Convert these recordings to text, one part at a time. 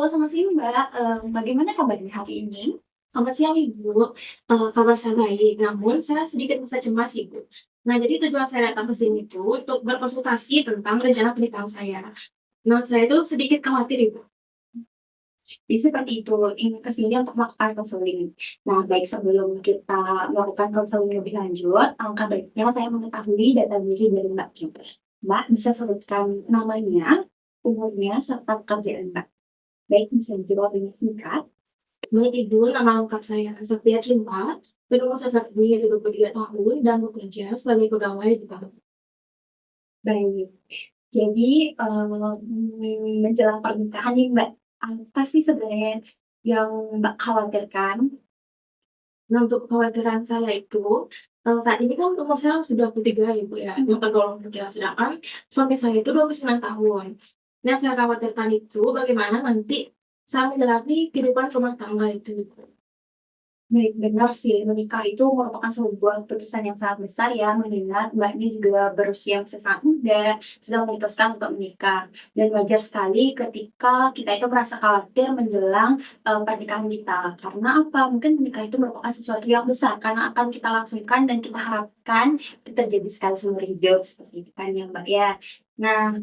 selamat siang Mbak, bagaimana kabarnya hari ini? Selamat siang Ibu, kabar saya baik, namun saya sedikit merasa cemas Ibu. Nah, jadi tujuan saya datang ke sini tuh untuk berkonsultasi tentang rencana pernikahan saya. Nah, saya tuh sedikit khawatir Ibu. Jadi seperti itu, ingin ke sini untuk melakukan konseling. Nah, baik sebelum kita melakukan konseling lebih lanjut, alangkah baiknya saya mengetahui data diri dari Mbak juga. Mbak bisa sebutkan namanya, umurnya, serta pekerjaan Mbak. Baik, bisa dijawab dengan singkat. Baik Ibu, nama lengkap saya Satya Cinta, berumur saya saat ini yaitu 23 tahun dan bekerja sebagai pegawai di bank. Baik, jadi menjelang pernikahan nih Mbak, apa sih sebenarnya yang Mbak khawatirkan? Nah, untuk kekhawatiran saya itu, saat ini kan umur saya sudah 23 ya Ibu ya, yang tergolong muda, sedangkan suami saya itu 29 tahun. Nah, yang saya khawatirkan itu bagaimana nanti saya menjalani kehidupan rumah tangga itu Ibu. Baik, benar sih, menikah itu merupakan sebuah keputusan yang sangat besar ya, mengingat Mbaknya juga berusia yang masih sangat muda, sedang memutuskan untuk menikah. Dan wajar sekali ketika kita itu merasa khawatir menjelang pernikahan kita. Karena apa? Mungkin menikah itu merupakan sesuatu yang besar, karena akan kita langsungkan dan kita harapkan itu terjadi sekali seumur hidup, seperti itu kan ya Mbak ya. Nah,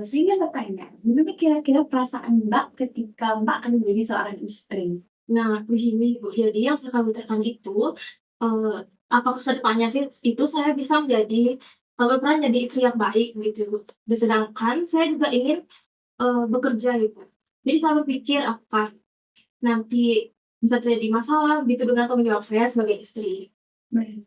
saya ingin bertanya, gimana kira-kira perasaan Mbak ketika Mbak akan menjadi seorang istri? Nah, begini Bu, jadi yang saya khawatirkan itu, eee, apakah ke depannya sih itu saya bisa menjadi berperan jadi istri yang baik gitu Bu. Dan sedangkan saya juga ingin, bekerja gitu. Jadi saya berpikir apakah nanti bisa terjadi masalah gitu dengan tanggung jawab saya sebagai istri. Baik.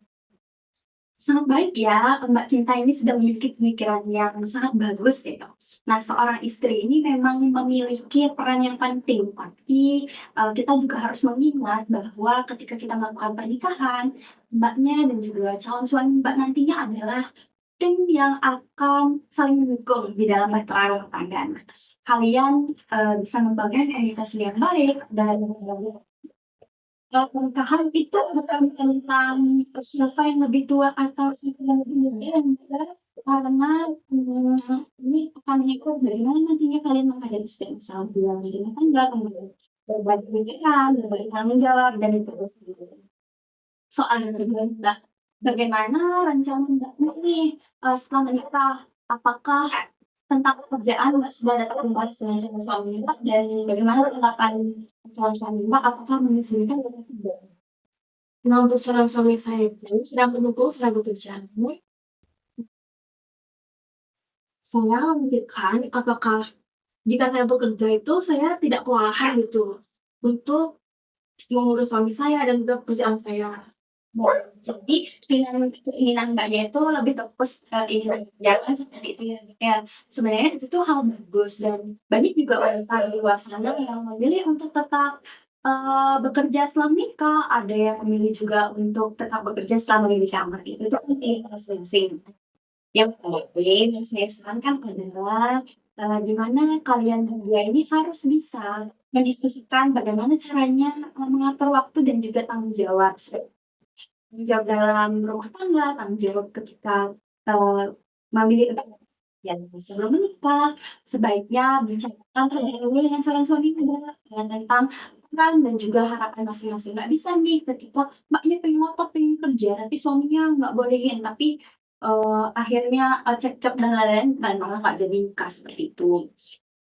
Sangat baik ya, Mbak Cinta ini sudah memiliki pemikiran yang sangat bagus gitu. Nah, seorang istri ini memang memiliki peran yang penting, tapi kita juga harus mengingat bahwa ketika kita melakukan pernikahan, Mbaknya dan juga calon suami Mbak nantinya adalah tim yang akan saling mendukung di dalam bahtera rumah tangga. Nah, kalian bisa membangun komunikasi yang baik dan pernikahan itu bukan tentang siapa yang lebih tua atau siapa yang lebih muda yang jelas karena ini akan mengikut bagaimana nantinya kalian menghadapi setiap masalah di dalam rumah tangga, kemudian berbagi pikiran, berbagi tanggung jawab, dan itu sendiri. Soal yang kedua, Mbak, bagaimana rencana Mbak nih setelah menikah? Apakah tentang pekerjaan Mbak sudah dapat membahas dengan calon suami Mbak dan bagaimana tanggapan calon suami Mbak? Apakah mengizinkan atau tidak? Nah, untuk calon suami saya itu sedang mendukung saya bekerja. Namun saya memikirkan apakah jika saya bekerja itu saya tidak kewalahan gitu untuk mengurus suami saya dan juga pekerjaan saya. Nah, jadi keinginan Mbaknya itu lebih fokus ingin jalan seperti itu ya. Ya, sebenarnya itu tuh hal bagus dan banyak juga wanita di luar sana yang memilih untuk tetap bekerja setelah menikah. Ada yang memilih juga untuk tetap bekerja setelah memiliki anak. Itu tuh pilihan masing-masing. Yang penting yang saya sarankan adalah di mana kalian berdua ini harus bisa mendiskusikan bagaimana caranya mengatur waktu dan juga tanggung jawab. Tanggung jawab dalam rumah tangga, tanggung jawab ketika, eee, memilih untuk ya sebelum menikah, sebaiknya bicarakan terlebih dahulu dengan calon suami Mbak, tentang peran dan juga harapan masing-masing. Nggak bisa nih ketika Mbaknya pengen ngotot, pengen kerja, tapi suaminya nggak bolehin, tapi, akhirnya, cekcok dan lain-lain dan malah nggak jadi nikah, seperti itu.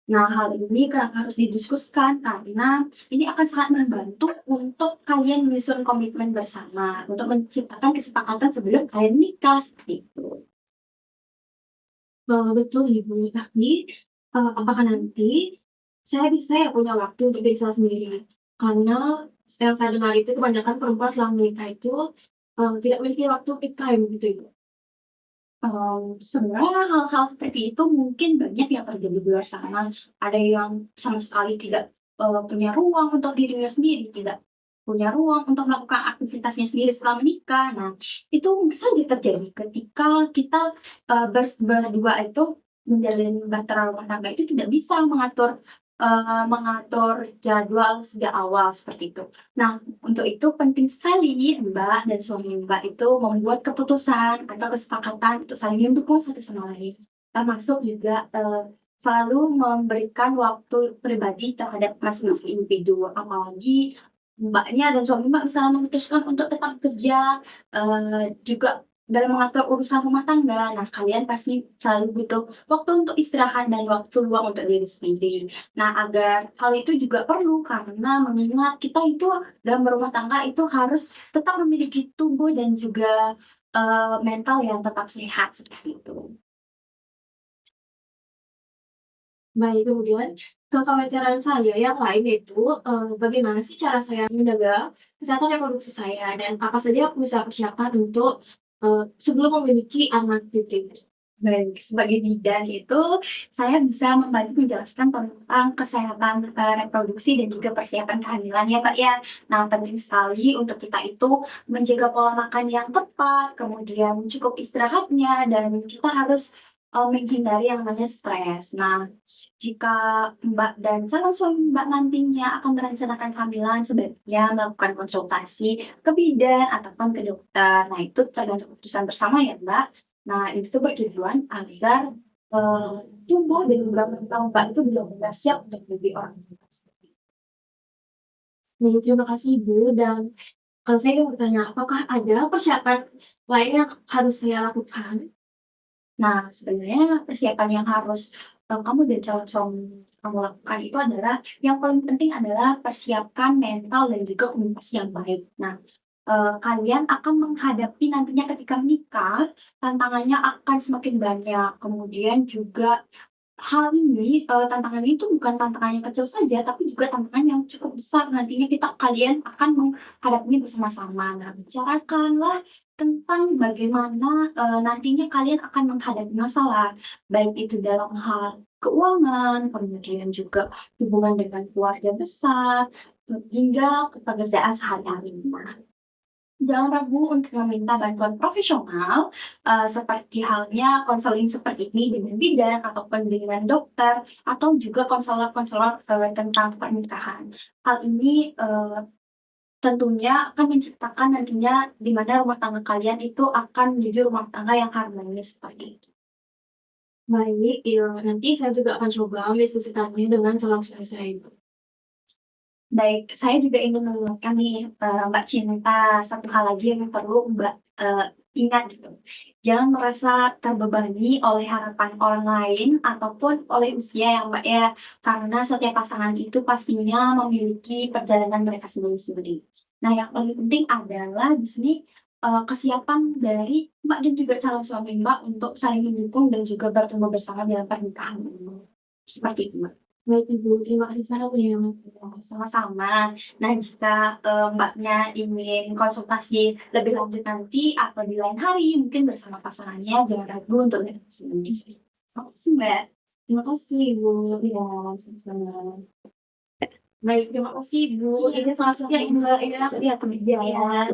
Nah, hal ini kenapa harus didiskusikan, karena ini akan sangat membantu untuk kalian menyusun komitmen bersama, untuk menciptakan kesepakatan sebelum kalian nikah, seperti itu. Betul Ibu, tapi, apakah nanti saya bisa ya punya waktu untuk diri saya sendiri? Karena yang saya dengar itu kebanyakan perempuan setelah menikah itu, tidak memiliki waktu me time gitu Ibu. Sebenarnya hal-hal seperti itu mungkin banyak yang terjadi di luar sana. Ada yang sama sekali tidak, punya ruang untuk dirinya sendiri, tidak punya ruang untuk melakukan aktivitasnya sendiri setelah menikah. Nah, itu mungkin saja terjadi ketika kita, berdua itu menjalin bahtera rumah tangga itu tidak bisa mengatur jadwal sejak awal, seperti itu. Nah, untuk itu penting sekali Mbak dan suami Mbak itu membuat keputusan atau kesepakatan untuk saling mendukung satu sama lain. Termasuk juga selalu memberikan waktu pribadi terhadap masing-masing individu. Apalagi Mbaknya dan suami Mbak misalnya memutuskan untuk tetap kerja, juga dalam mengatur urusan rumah tangga. Nah, kalian pasti selalu butuh waktu untuk istirahat dan waktu luang untuk diri sendiri. Nah, agar hal itu juga perlu karena mengingat kita itu dalam berumah tangga itu harus tetap memiliki tubuh dan juga, mental yang tetap sehat, seperti itu. Baik, kemudian kekhawatiran saya yang lain itu, bagaimana sih cara saya menjaga kesehatan reproduksi saya dan apa saja aku bisa persiapkan untuk, sebelum memiliki anak gitu? Baik, sebagai bidan itu, saya bisa membantu menjelaskan tentang kesehatan, reproduksi dan juga persiapan kehamilan ya, Kak, ya. Nah, penting sekali untuk kita itu menjaga pola makan yang tepat, kemudian cukup istirahatnya, dan kita harus, menghindari yang namanya stres. Nah, jika Mbak dan calon suami Mbak nantinya akan merencanakan kehamilan, sebaiknya melakukan konsultasi ke bidan ataupun ke dokter. Nah, itu tergantung keputusan bersama ya, Mbak. Nah, itu tuh bertujuan agar, eee, tubuh dan juga mental Mbak itu benar-benar siap untuk menjadi orang tua. Baik, terima kasih Ibu dan, saya ingin bertanya, apakah ada persiapan lain yang harus saya lakukan? Nah, sebenarnya persiapan yang harus, kamu dan calon suami kamu lakukan itu adalah yang paling penting adalah persiapkan mental dan juga komunikasi yang baik. Nah, kalian akan menghadapi nantinya ketika menikah, tantangannya akan semakin banyak. Kemudian juga hal ini, tantangan ini tuh bukan tantangan yang kecil saja, tapi juga tantangan yang cukup besar. Nantinya kalian akan menghadapinya bersama-sama. Nah, bicarakanlah tentang bagaimana, nantinya kalian akan menghadapi masalah, baik itu dalam hal keuangan, kemudian juga hubungan dengan keluarga besar, hingga pekerjaan sehari-hari. Nah, jangan ragu untuk meminta bantuan profesional, seperti halnya konseling seperti ini dengan bidan ataupun dengan dokter atau juga konselor-konselor, tentang pernikahan. Hal ini, tentunya akan menciptakan nantinya di mana rumah tangga kalian itu akan menuju rumah tangga yang harmonis seperti itu. Baik, iya, nanti saya juga akan coba mendiskusikannya dengan calon suami saya itu. Baik, saya juga ingin mengingatkan nih, Mbak Cinta, satu hal lagi yang perlu Mbak, ingat gitu. Jangan merasa terbebani oleh harapan orang lain ataupun oleh usia ya, Mbak, ya. Karena setiap pasangan itu pastinya memiliki perjalanan mereka sendiri-sendiri. Nah, yang paling penting adalah di sini, kesiapan dari Mbak dan juga calon suami Mbak untuk saling mendukung dan juga bertumbuh bersama dalam pernikahan ini. Seperti itu, Mbak. Baik Ibu, terima kasih sangat ya. Sama-sama. Nah, jika, Mbaknya ingin konsultasi lebih lanjut nanti atau di lain hari mungkin bersama pasangannya, jangan ragu untuk datang ke sini. Sama sih, Mbak. Terima kasih Ibu. Iya, sama-sama. Baik, terima kasih Ibu. Ini selanjutnya Ibu, ini aku Iya,